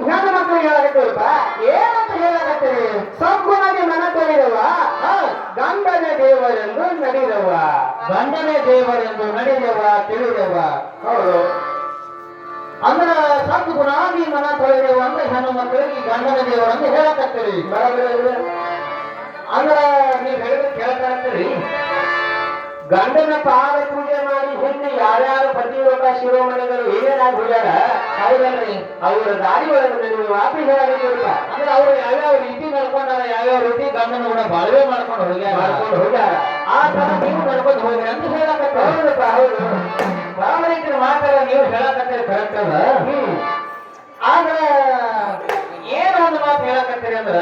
ಹೆಣ್ಣು ಮಕ್ಕಳಿಗೆ ಹೇಳಕತ್ತೀವಪ್ಪ. ಏನಂತ ಹೇಳಕತ್ತೀರಿ? ಸಂಪೂರ್ಣವಾಗಿ ಮನ ತೊಳಿದವ ಗಂಡನೇ ದೇವರೆಂದು ನಡೆದವ. ಗಂಡನೇ ದೇವರೆಂದು ನಡೆದವ ತಿಳಿದವ. ಹೌದು. ಅಂದ್ರ ಸತ್ ಗುಣಾದಿ ಮನ ತೊಳೆದವ ಅಂದ್ರೆ ಹೆಣ್ಣು ಮಕ್ಕಳಿಗೆ ಗಂಡನ ದೇವರಂದು ಹೇಳಕತ್ತೀರಿ. ಅಂದ್ರ ನೀವ್ ಹೇಳಿದ್ರೆ ಕೇಳಕತ್ತೀರಿ. ಗಂಡನ ಪಾದ ಪೂಜೆ ಮಾಡಿ ಹಿಂದೆ ಯಾರ್ಯಾರು ಪತಿವ್ರತ ಶಿರೋಮಣಿಗಳು ಏನೇನಾಗಿ ಹೋಗ್ಯಾರ ಹೌದಲ್ರಿ, ಅವರ ದಾರಿ ಒಳಗೆ ನೀವು ವಾಪಿ ಹೇಳಕತ್ತೀರಪ್ಪ. ಅಂದ್ರೆ ಅವ್ರು ಯಾವ್ಯಾವ ರೀತಿ ನಡ್ಕೊಂಡಾರ, ಯಾವ್ಯಾವ ರೀತಿ ಗಂಡನ ಕೂಡ ಬಾಳ್ವೆ ಮಾಡ್ಕೊಂಡು ಹೋಗ್ಯಾರ ಆ ತರ ನೀವು ನಡ್ಕೊಂಡು ಹೋಗ್ರಿ ಅಂತ ಹೇಳಕತ್ತ. ಹೌದಪ್ಪ, ಹೌದು. ಪ್ರಾಮಾಣಿಕರ ಮಾತಾಡ ನೀವು ಹೇಳಕತ್ತೀರಿ ಕರೆಕ್ಟ್ ಅದ. ಆದ್ರ ಏನು ಒಂದು ಮಾತು ಹೇಳಕತ್ತೀರಿ ಅಂದ್ರ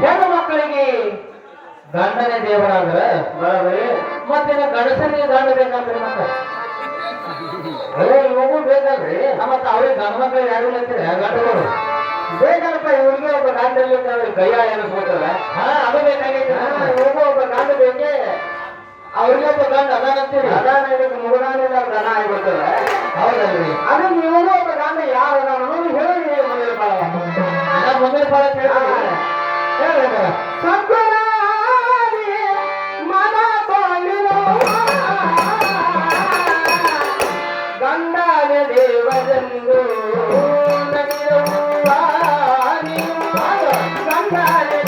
ಹೆಣ್ಣು ಮಕ್ಕಳಿಗೆ ಗಂಡನೇ ದೇವರಾದ್ರ ಬರೋಬರಿ. ಮತ್ತೇನ ಗಂಡಸರಿಗೆ ಗಂಡ ಬೇಕಂದ್ರಿ. ಮತ್ತೆ ಇವಾಗೂ ಬೇಕಲ್ರಿ. ಮತ್ತ ಅವ್ರಿಗೆ ಗಂಡ ಮಕ್ಕಳಿಗೆ ಯಾರು ಇಲ್ಲತ್ತೀರಿ ಗಂಡಗಳು ಬೇಕಲ್ಲಪ್ಪ. ಇವ್ರಿಗೆ ಒಬ್ಬ ಗಂಡ ಇರ್ಲಿಕ್ಕೆ ಅವ್ರಿಗೆ ಕೈಯ ಏನಿಸ್ಬೋದಲ್ಲ. ಅದು ಬೇಕಾಗೈತಿ. ಇವ್ರಿಗೂ ಒಬ್ಬ ಗಂಡ ಬೇಕೆ. ಅವ್ರಿಗೆ ಒಬ್ಬ ಗಂಡ ಅದಾನಂತೀರಿ. ಅದಾನ ಇದಕ್ಕೆ ಮುಗುದಾನಿಲ್ಲ ದನ ಆಗಿಬಿಡ್ತದ. ಹೌದಲ್ರಿ. ಅದು ಇವ್ರಿಗೂ ಒಬ್ಬ ಗಂಡ ಯಾರು ಅನ್ನೋದು ಹೇಳಿ ಮುಂದಿನ ಪಾಲ. ಮುಂದಿನ ಪಾಲ ಹೇಳ್ರಿ. ಸಂಕುಲಾರಿ ಮನ ತೊಳೆದವ ಗಂಡನ ದೇವರೆಂದು ನಡೆದವ. ಗಂಡನ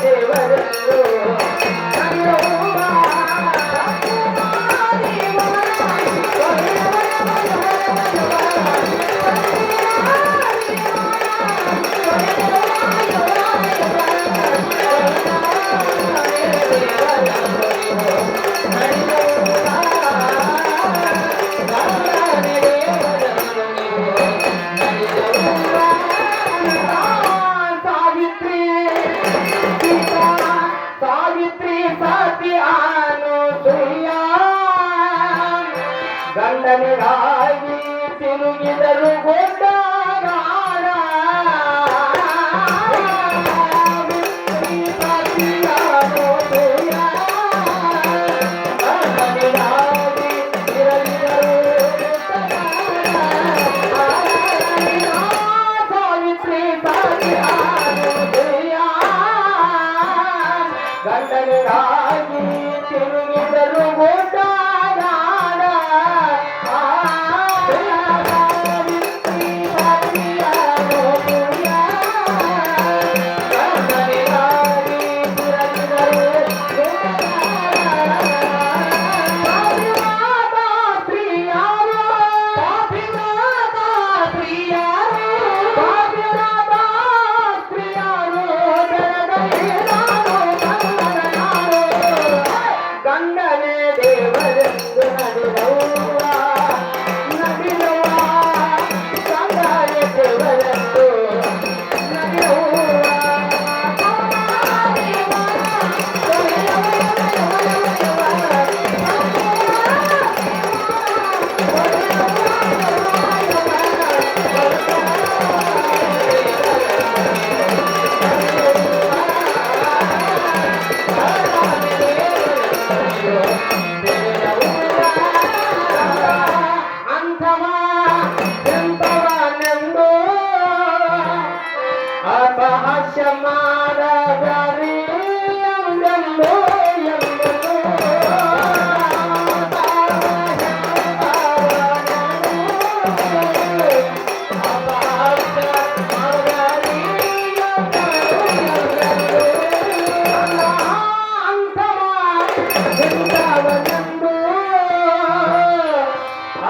ದೇವರೆಂದು ಗಂಡನಿಗಾಗಿ ತಿರುಗಿದರು ಗೊಂಡಾರ ಗಂಡನಿಗಾಗಿ ತಿರುಗಿದರು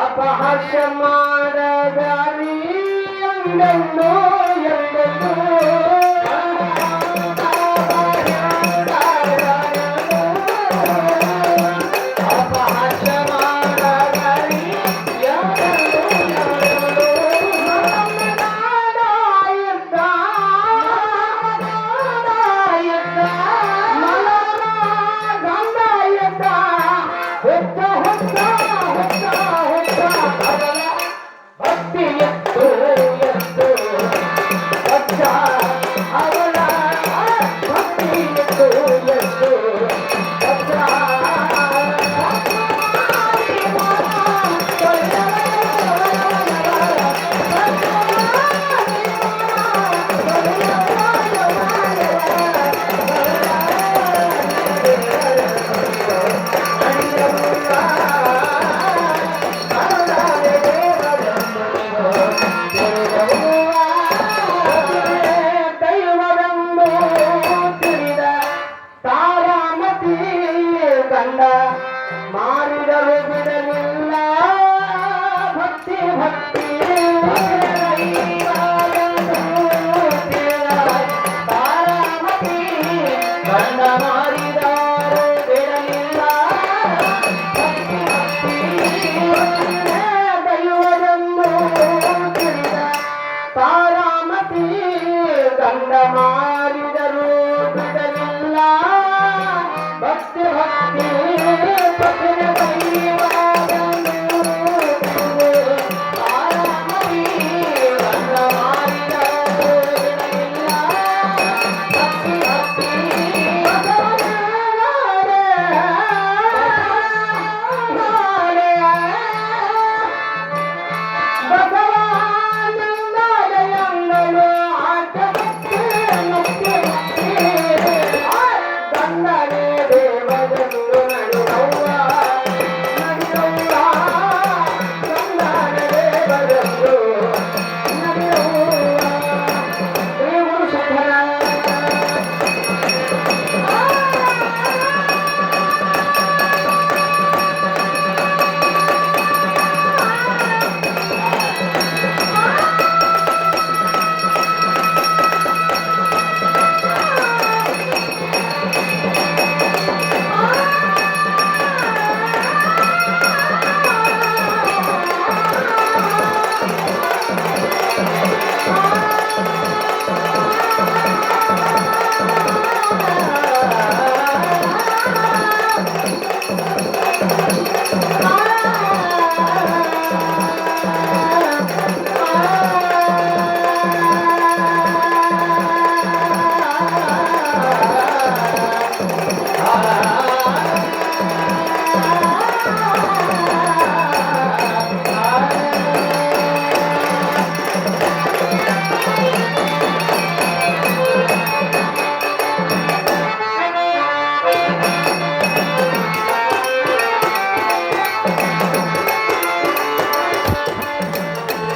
ಅಪಹಾಸ್ಯ ಮಾಡಗಾರಿ ಎಂದೆಂದೋ ಎಂದೆಂದೋ